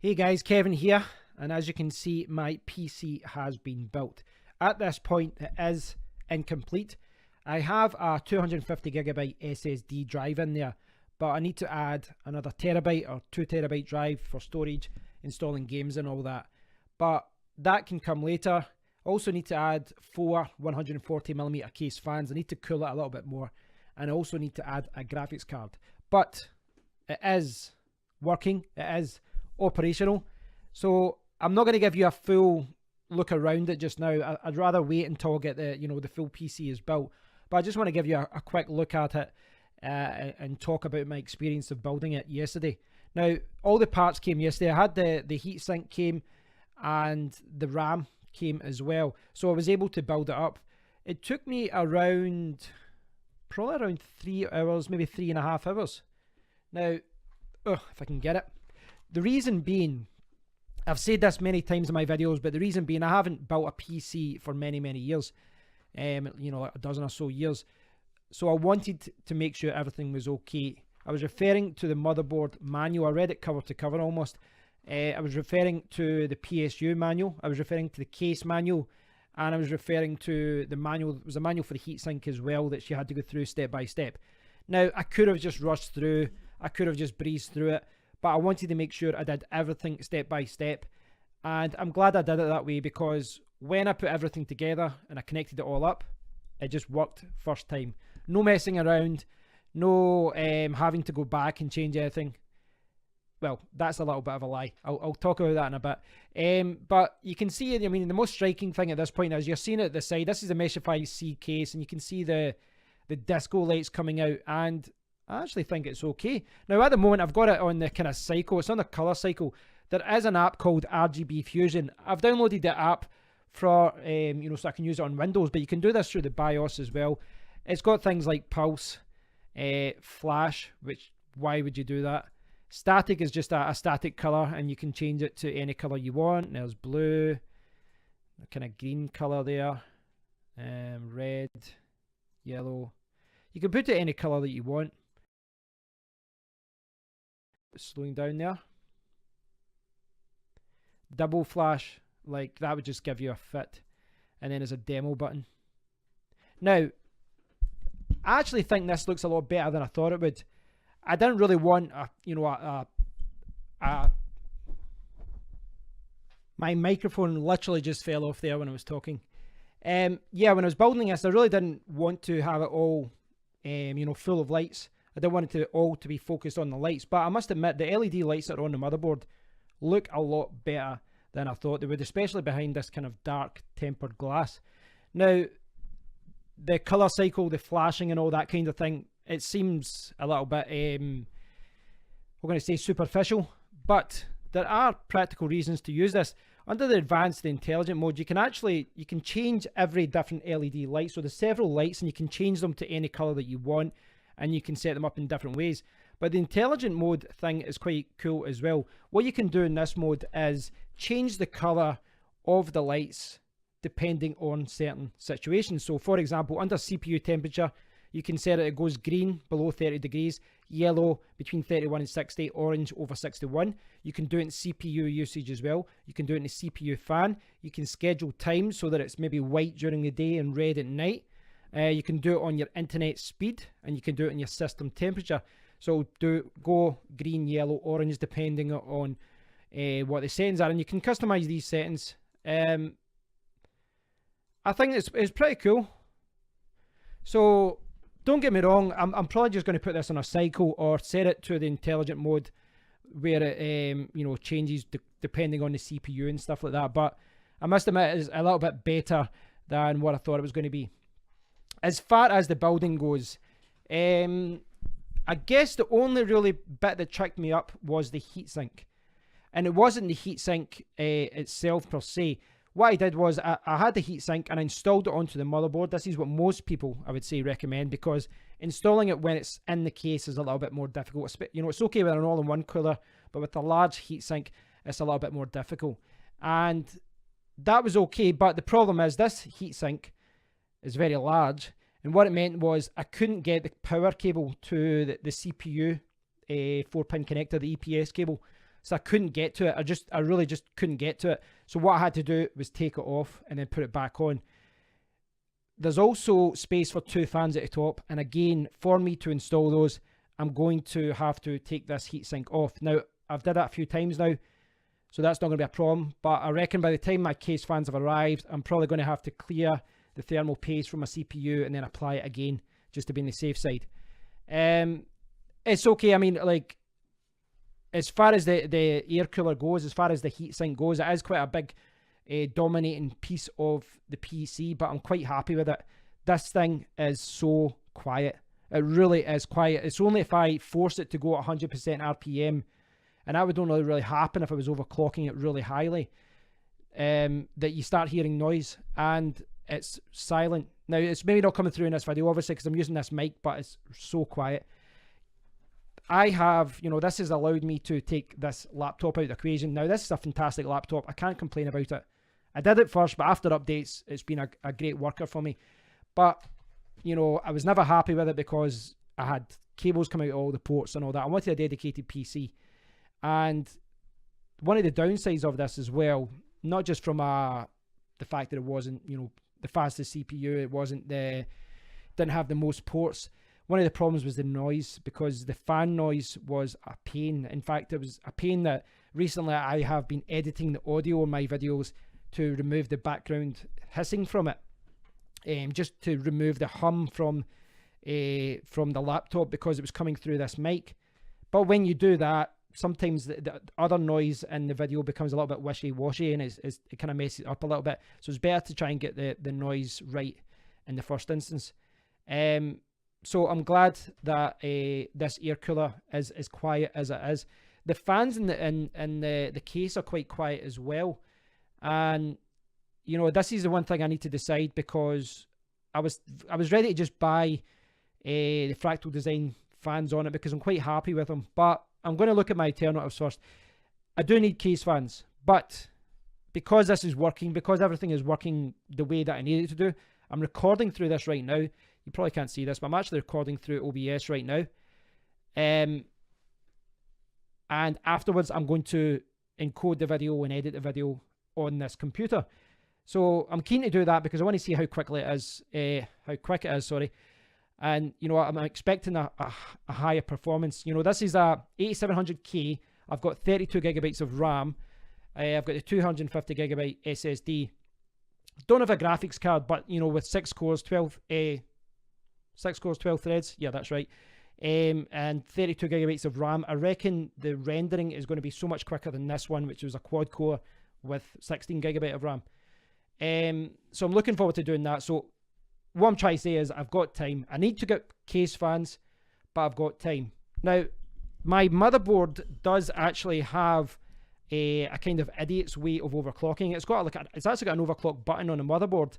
Hey guys, Kevin here, and as you can see, my PC has been built. At this point, it is incomplete. I have a 250GB SSD drive in there, but I need to add another terabyte or 2TB drive for storage, installing games and all that. But that can come later. Also need to add 4 140mm case fans. I need to cool it a little bit more, and I also need to add a graphics card. But it is working, it is operational, so I'm not going to give you a full look around it just now. I'd rather wait until I get the full PC is built, but I just want to give you a quick look at it and talk about my experience of building it yesterday. Now, all the parts came yesterday. I had the heatsink came and the RAM came as well, so I was able to build it up. It took me probably around 3 hours, maybe 3.5 hours. Now, if I can get it. The reason being, I've said this many times in my videos, but the reason being I haven't built a PC for many years, like a dozen or so years. So I wanted to make sure everything was okay. I was referring to the motherboard manual. I read it cover to cover almost. I was referring to the PSU manual. I was referring to the case manual. And I was referring to the manual. It was a manual for the heatsink as well that she had to go through step by step. Now, I could have just rushed through. I could have just breezed through it. But I wanted to make sure I did everything step by step. And I'm glad I did it that way, because when I put everything together and I connected it all up, it just worked first time. No messing around. No having to go back and change anything. Well, that's a little bit of a lie. I'll talk about that in a bit. But you can see, the most striking thing at this point is you're seeing it at the side. This is the Meshify C case, and you can see the disco lights coming out, and I actually think it's okay. Now, at the moment, I've got it on the kind of cycle. It's on the color cycle. There is an app called RGB Fusion. I've downloaded the app for, so I can use it on Windows, but you can do this through the BIOS as well. It's got things like pulse, flash, which, why would you do that? Static is just a static color, and you can change it to any color you want. There's blue, a kind of green color there, red, yellow. You can put it any color that you want. Slowing down there. Double flash, like that would just give you a fit. And then there's a demo button. Now, I actually think this looks a lot better than I thought it would. I didn't really want my microphone literally just fell off there when I was talking. When I was building this, I really didn't want to have it all full of lights. I didn't want it all to be focused on the lights, but I must admit the LED lights that are on the motherboard look a lot better than I thought they would, especially behind this kind of dark tempered glass. Now, the color cycle, the flashing and all that kind of thing, it seems a little bit, we're going to say superficial, but there are practical reasons to use this. Under the advanced, the intelligent mode, you can change every different LED light. So there's several lights, and you can change them to any color that you want, and you can set them up in different ways. But the intelligent mode thing is quite cool as well. What you can do in this mode is change the color of the lights depending on certain situations. So for example, under CPU temperature, you can set it goes green below 30 degrees, yellow between 31 and 60, orange over 61. You can do it in CPU usage as well. You can do it in the CPU fan. You can schedule time so that it's maybe white during the day and red at night. You can do it on your internet speed, and you can do it in your system temperature. So go green, yellow, orange, depending on what the settings are, and you can customize these settings. I think it's pretty cool. So don't get me wrong, I'm probably just going to put this on a cycle or set it to the intelligent mode where it changes depending on the CPU and stuff like that. But I must admit, it's a little bit better than what I thought it was going to be. As far as the building goes, I guess the only really bit that tricked me up was the heatsink. And it wasn't the heatsink itself per se. What I did was I had the heatsink and I installed it onto the motherboard. This is what most people, I would say, recommend, because installing it when it's in the case is a little bit more difficult. It's okay with an all-in-one cooler, but with a large heatsink, it's a little bit more difficult. And that was okay, but the problem is this heatsink is very large, and what it meant was I couldn't get the power cable to the CPU 4-pin connector, the EPS cable. so I couldn't get to it. I really just couldn't get to it. So what I had to do was take it off and then put it back on. There's also space for 2 fans at the top, and again, for me to install those, I'm going to have to take this heatsink off. Now, I've did that a few times now, so that's not going to be a problem, but I reckon by the time my case fans have arrived, I'm probably going to have to clear the thermal paste from my CPU and then apply it again, just to be on the safe side. It's okay. I mean, like, as far as the air cooler goes, as far as the heatsink goes, it is quite a big dominating piece of the PC, but I'm quite happy with it. This thing is so quiet. It really is quiet. It's only if I force it to go at 100% RPM, and that would only really happen if I was overclocking it really highly, that you start hearing noise, and it's silent. Now, it's maybe not coming through in this video, obviously, because I'm using this mic, but it's so quiet. I have, this has allowed me to take this laptop out of the equation. Now, this is a fantastic laptop. I can't complain about it. I did it first, but after updates, it's been a great worker for me. But, I was never happy with it because I had cables coming out of all the ports and all that. I wanted a dedicated PC. And one of the downsides of this as well, not just from the fact that it wasn't, the fastest CPU, didn't have the most ports. One of the problems was the noise, because the fan noise was a pain. In fact, it was a pain that recently I have been editing the audio in my videos to remove the background hissing from it, just to remove the hum from the laptop, because it was coming through this mic. But when you do that, sometimes the other noise in the video becomes a little bit wishy-washy, and it kind of messes it up a little bit. So it's better to try and get the noise right in the first instance. So I'm glad that this air cooler is as quiet as it is. The fans in the case are quite quiet as well. And this is the one thing I need to decide, because I was ready to just buy the Fractal Design fans on it, because I'm quite happy with them. But I'm going to look at my alternatives first. I do need case fans, but because this is working, because everything is working the way that I need it to do, I'm recording through this right now. You probably can't see this, but I'm actually recording through OBS right now. And afterwards, I'm going to encode the video and edit the video on this computer. So I'm keen to do that because I want to see how quick it is, sorry. And, I'm expecting a higher performance. This is a 8700K. I've got 32 gigabytes of RAM. I've got the 250 gigabyte SSD. Don't have a graphics card, but, with 6 cores, 12 threads. Yeah, that's right. And 32 gigabytes of RAM. I reckon the rendering is going to be so much quicker than this one, which was a quad core with 16 gigabyte of RAM. So I'm looking forward to doing that. So what I'm trying to say is I've got time. I need to get case fans, but I've got time. Now, my motherboard does actually have a kind of idiot's way of overclocking. It's actually got an overclock button on the motherboard,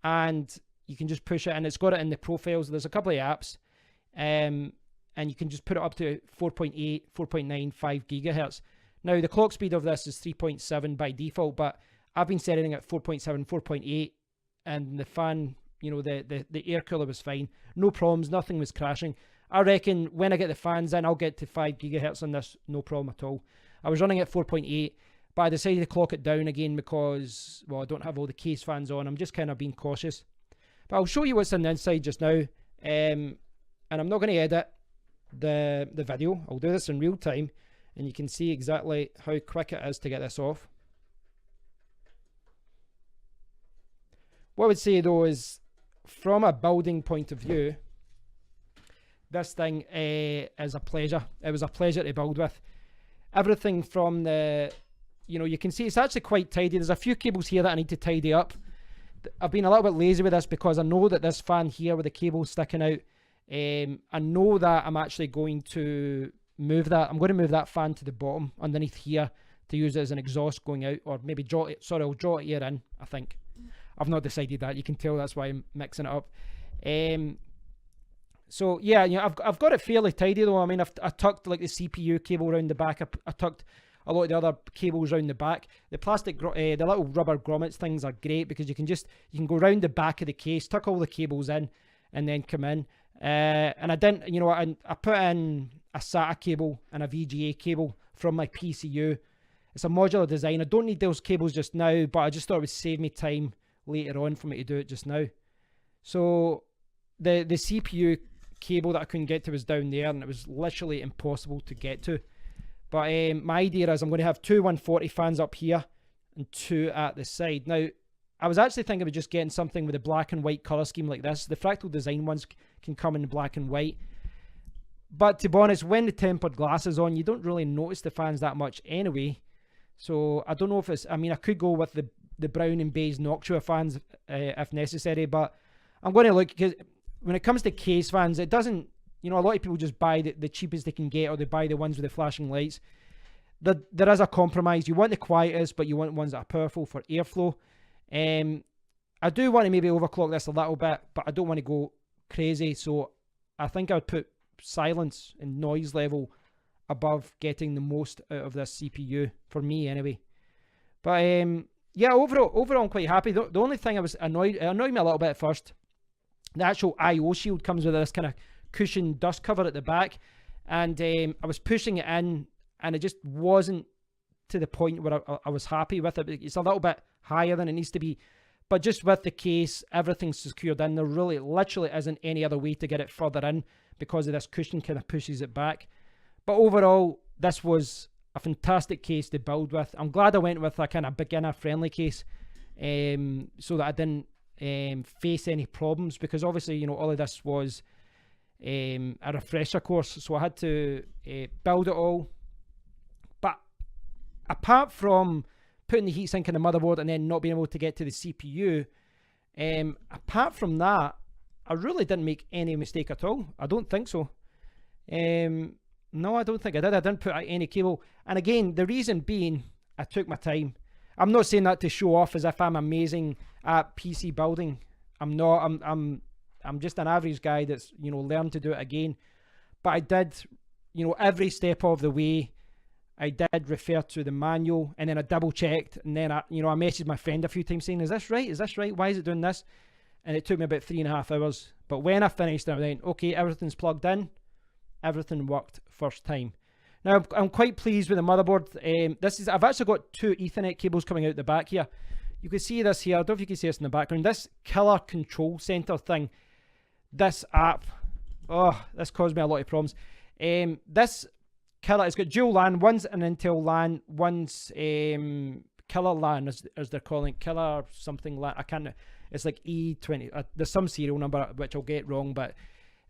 and you can just push it, and it's got it in the profiles. There's a couple of apps, and you can just put it up to 4.8, 4.9, 5 gigahertz. Now, the clock speed of this is 3.7 by default, but I've been setting at 4.7, 4.8, and the fan, the air cooler was fine. No problems, nothing was crashing. I reckon when I get the fans in, I'll get to 5 gigahertz on this, no problem at all. I was running at 4.8, but I decided to clock it down again because, well, I don't have all the case fans on. I'm just kind of being cautious. But I'll show you what's on the inside just now. And I'm not going to edit the video. I'll do this in real time, and you can see exactly how quick it is to get this off. What I would say though is, from a building point of view, this thing is a pleasure. It was a pleasure to build with. Everything from the, you can see it's actually quite tidy. There's a few cables here that I need to tidy up. I've been a little bit lazy with this because I know that this fan here with the cable sticking out, I know that I'm actually going to move that. I'm going to move that fan to the bottom underneath here to use it as an exhaust going out, or maybe I'll draw it here in, I think. I've not decided that. You can tell that's why I'm mixing it up. So yeah, I've got it fairly tidy though. I mean, I tucked like the CPU cable around the back. I tucked a lot of the other cables around the back. The plastic, the little rubber grommets things are great because you can go around the back of the case, tuck all the cables in, and then come in. And I didn't, I put in a SATA cable and a VGA cable from my PCU. It's a modular design. I don't need those cables just now, but I just thought it would save me time later on for me to do it just now. So the CPU cable that I couldn't get to was down there, and it was literally impossible to get to. But my idea is I'm going to have two 140 fans up here and two at the side. Now, I was actually thinking of just getting something with a black and white colour scheme like this. The Fractal Design ones can come in black and white. But to be honest, when the tempered glass is on, you don't really notice the fans that much anyway. So I don't know if it's... I mean, I could go with the brown and beige Noctua fans if necessary, but I'm going to look, because when it comes to case fans, it doesn't... You know, a lot of people just buy the cheapest they can get, or they buy the ones with the flashing lights. There is a compromise. You want the quietest, but you want ones that are powerful for airflow. I do want to maybe overclock this a little bit, but I don't want to go crazy. So I think I would put silence and noise level above getting the most out of this CPU, for me anyway. But yeah, overall I'm quite happy. The only thing it annoyed me a little bit at first. The actual I/O shield comes with this kind of cushion dust cover at the back, and I was pushing it in, and it just wasn't to the point where I was happy with it. It's a little bit higher than it needs to be, but just with the case, everything's secured in. There really literally isn't any other way to get it further in, because of this cushion kind of pushes it back. But overall, this was a fantastic case to build with. I'm glad I went with a kind of beginner friendly case, so that I didn't face any problems, because obviously, you know, all of this was a refresher course, so I had to build it all. But apart from putting the heatsink in the motherboard and then not being able to get to the CPU, apart from that, I really didn't make any mistake at all. I don't think so. No, I don't think I did. I didn't put out any cable. And again, the reason being, I took my time. I'm not saying that to show off as if I'm amazing at PC building. I'm not. I'm just an average guy that's, you know, learned to do it again. But I did, you know, every step of the way, I did refer to the manual, and then I double checked, and then I messaged my friend a few times saying, is this right? Is this right? Why is it doing this? And it took me about 3.5 hours. But when I finished, I went, okay, everything's plugged in. Everything worked first time. Now, I'm quite pleased with the motherboard. I've actually got two Ethernet cables coming out the back here. You can see this here. I don't know if you can see this in the background. This killer control center thing, this app, this caused me a lot of problems. This killer, it's got dual LAN. One's an Intel LAN, one's killer LAN, as they're calling it. Killer something LAN. I can't. It's like E20. There's some serial number which I'll get wrong, but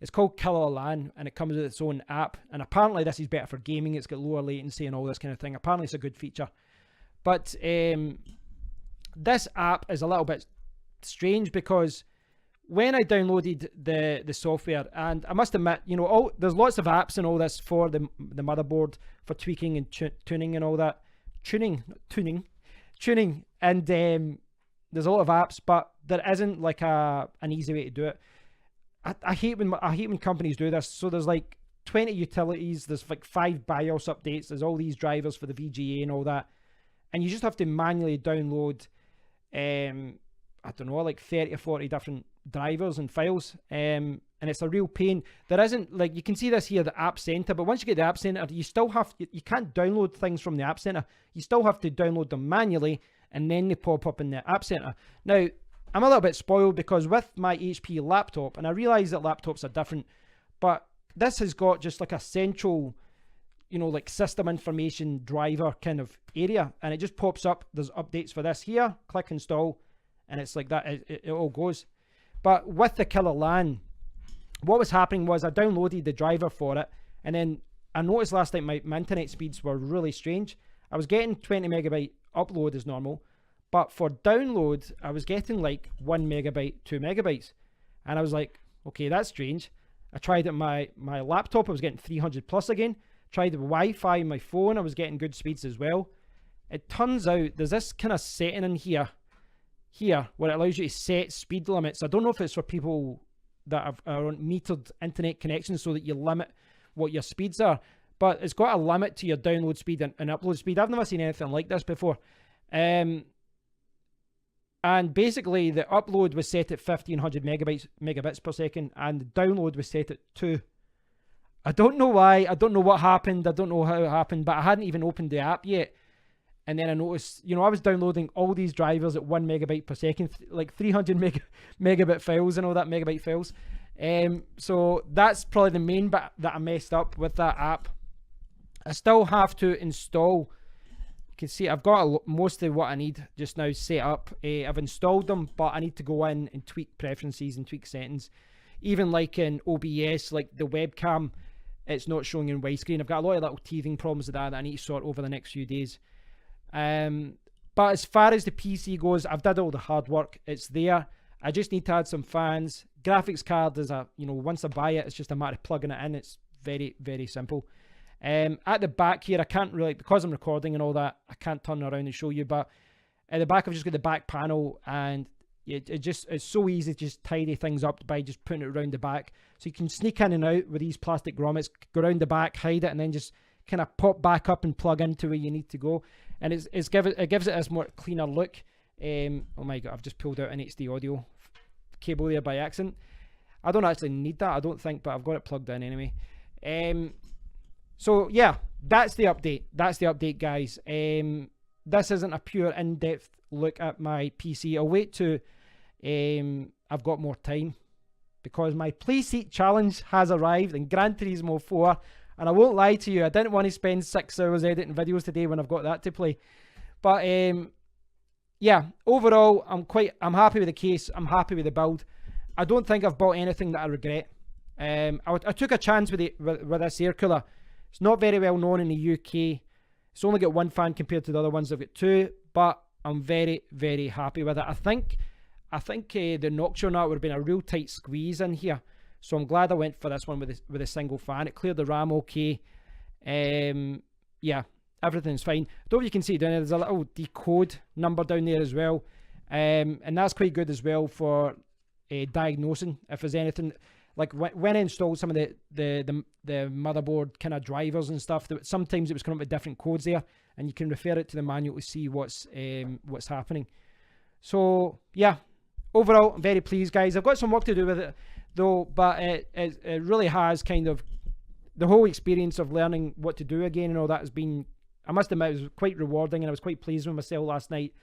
it's called Killer LAN, and it comes with its own app. And apparently this is better for gaming. It's got lower latency and all this kind of thing. Apparently it's a good feature. But this app is a little bit strange, because when I downloaded the software, and I must admit, you know, there's lots of apps and all this for the motherboard for tweaking and tuning and all that. Tuning, and there's a lot of apps, but there isn't like an easy way to do it. I hate when companies do this. So there's like 20 utilities, there's like 5 BIOS updates, there's all these drivers for the VGA and all that, and you just have to manually download I don't know, like 30 or 40 different drivers and files, and it's a real pain. There isn't, like, you can see this here, the App Center, but once you get the App Center, you still have, you can't download things from the App Center. You still have to download them manually, and then they pop up in the App Center. Now, I'm a little bit spoiled, because with my HP laptop, and I realize that laptops are different, but this has got just like a central, you know, like system information driver kind of area, and it just pops up. There's updates for this here, click install, and it's like that, it all goes. But with the Killer LAN, what was happening was I downloaded the driver for it, and then I noticed last night my internet speeds were really strange. I was getting 20 megabyte upload as normal, but for download, I was getting like 1 megabyte, 2 megabytes. And I was like, okay, that's strange. I tried it on my laptop, I was getting 300 plus again. Tried the Wi-Fi on my phone, I was getting good speeds as well. It turns out there's this kind of setting in here where it allows you to set speed limits. I don't know if it's for people that are on metered internet connections, so that you limit what your speeds are, but it's got a limit to your download speed and upload speed. I've never seen anything like this before. And basically the upload was set at 1500 megabits per second, and the download was set at 2. I don't know why. I don't know what happened. I don't know how it happened, but I hadn't even opened the app yet. And then I noticed, I was downloading all these drivers at 1 megabyte per second, like 300 megabit files and all that, megabyte files. So that's probably the main bit that I messed up with that app. I still have to install. You can see I've got most of what I need just now set up. I've installed them, but I need to go in and tweak preferences and tweak settings. Even like in OBS, like the webcam, it's not showing in widescreen. I've got a lot of little teething problems with that I need to sort over the next few days. But as far as the PC goes, I've done all the hard work. It's there. I just need to add some fans. Graphics card is once I buy it, it's just a matter of plugging it in. It's very, very simple. At the back here, I can't really, because I'm recording and all that, I can't turn around and show you, but at the back, I've just got the back panel, and it's so easy to just tidy things up by just putting it around the back. So you can sneak in and out with these plastic grommets, go around the back, hide it, and then just kind of pop back up and plug into where you need to go. And it gives it a more cleaner look. Oh my god, I've just pulled out an HD audio cable there by accident. I don't actually need that, I don't think, but I've got it plugged in anyway. So yeah, that's the update, guys. This isn't a pure in-depth look at my PC. I'll wait till I've got more time, because my Playseat challenge has arrived in Gran Turismo 4. And I won't lie to you, I didn't want to spend 6 hours editing videos today when I've got that to play. But yeah, overall, I'm happy with the case. I'm happy with the build. I don't think I've bought anything that I regret. I took a chance with this air cooler. It's not very well known in the UK. It's only got one fan compared to the other ones. I've got two, but I'm very, very happy with it. I think the Nocturne art would have been a real tight squeeze in here. So I'm glad I went for this one with a single fan. It cleared the RAM okay. Yeah, everything's fine. I don't know if you can see down there, there's a little decode number down there as well. And that's quite good as well for diagnosing if there's anything. Like when I installed some of the motherboard kind of drivers and stuff, sometimes it was coming up with different codes there, and you can refer it to the manual to see what's happening. So yeah, overall, I'm very pleased, guys. I've got some work to do with it though, but it really has kind of, the whole experience of learning what to do again and all that has been, I must admit, it was quite rewarding, and I was quite pleased with myself last night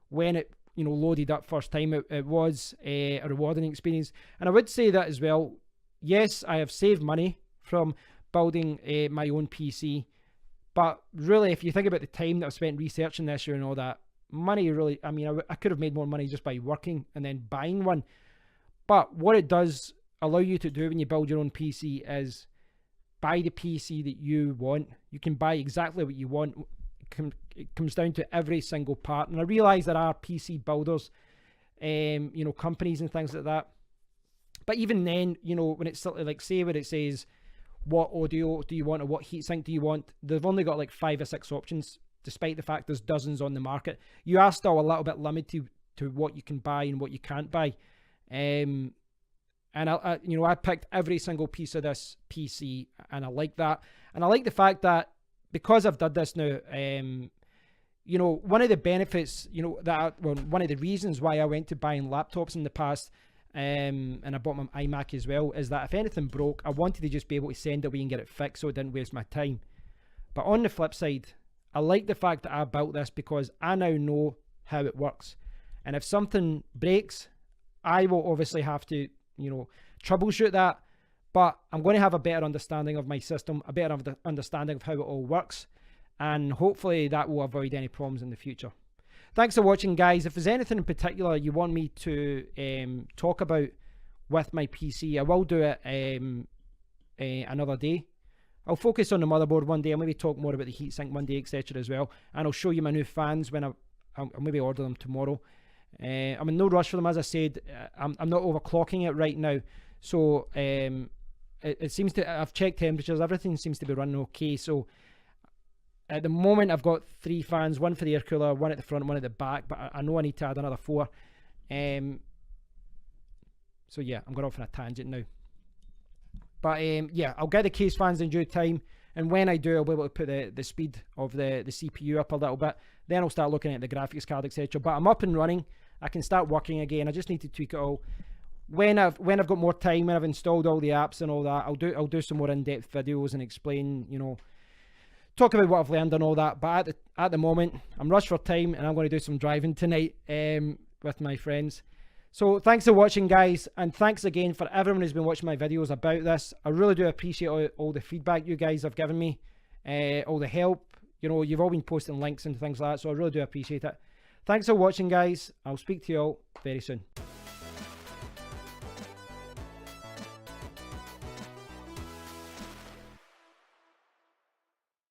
when it loaded up first time. It was a rewarding experience. And I would say that as well, yes, I have saved money from building my own PC, but really, if you think about the time that I've spent researching this year and all that, money really, I mean, I could have made more money just by working and then buying one. But what it does allow you to do when you build your own PC is buy the PC that you want. You can buy exactly what you want. It comes down to every single part. And I realize there are PC builders, companies and things like that. But even then, when it's like, say where it says, what audio do you want or what heatsink do you want? They've only got like 5 or 6 options, despite the fact there's dozens on the market. You are still a little bit limited to what you can buy and what you can't buy. And I picked every single piece of this PC, and I like that. And I like the fact that because I've done this now, one of the benefits, one of the reasons why I went to buying laptops in the past, and I bought my iMac as well, is that if anything broke, I wanted to just be able to send it away and get it fixed so it didn't waste my time. But on the flip side, I like the fact that I built this because I now know how it works. And if something breaks, I will obviously have to, troubleshoot that, but I'm going to have a better understanding of my system, a better understanding of how it all works, and hopefully that will avoid any problems in the future. Thanks for watching, guys. If there's anything in particular you want me to talk about with my PC, I will do it another day. I'll focus on the motherboard one day. I'll maybe talk more about the heatsink one day, etc. as well, and I'll show you my new fans when I'll maybe order them tomorrow. I'm in no rush for them, as I said. I'm not overclocking it right now, so it seems to, I've checked temperatures, everything seems to be running okay. So at the moment I've got 3 fans, one for the air cooler, one at the front, one at the back, but I know I need to add another 4. So yeah, I'm going off on a tangent now, but yeah, I'll get the case fans in due time, and when I do, I'll be able to put the speed of the CPU up a little bit. Then I'll start looking at the graphics card, etc. But I'm up and running. I can start working again. I just need to tweak it all. when I've got more time, when I've installed all the apps and all that, I'll do some more in-depth videos and explain, you know, talk about what I've learned and all that. But at the moment, I'm rushed for time, and I'm going to do some driving tonight with my friends. So thanks for watching, guys, and thanks again for everyone who's been watching my videos about this. I really do appreciate all the feedback you guys have given me, all the help. You know, you've all been posting links and things like that, so I really do appreciate it. Thanks for watching, guys. I'll speak to you all very soon.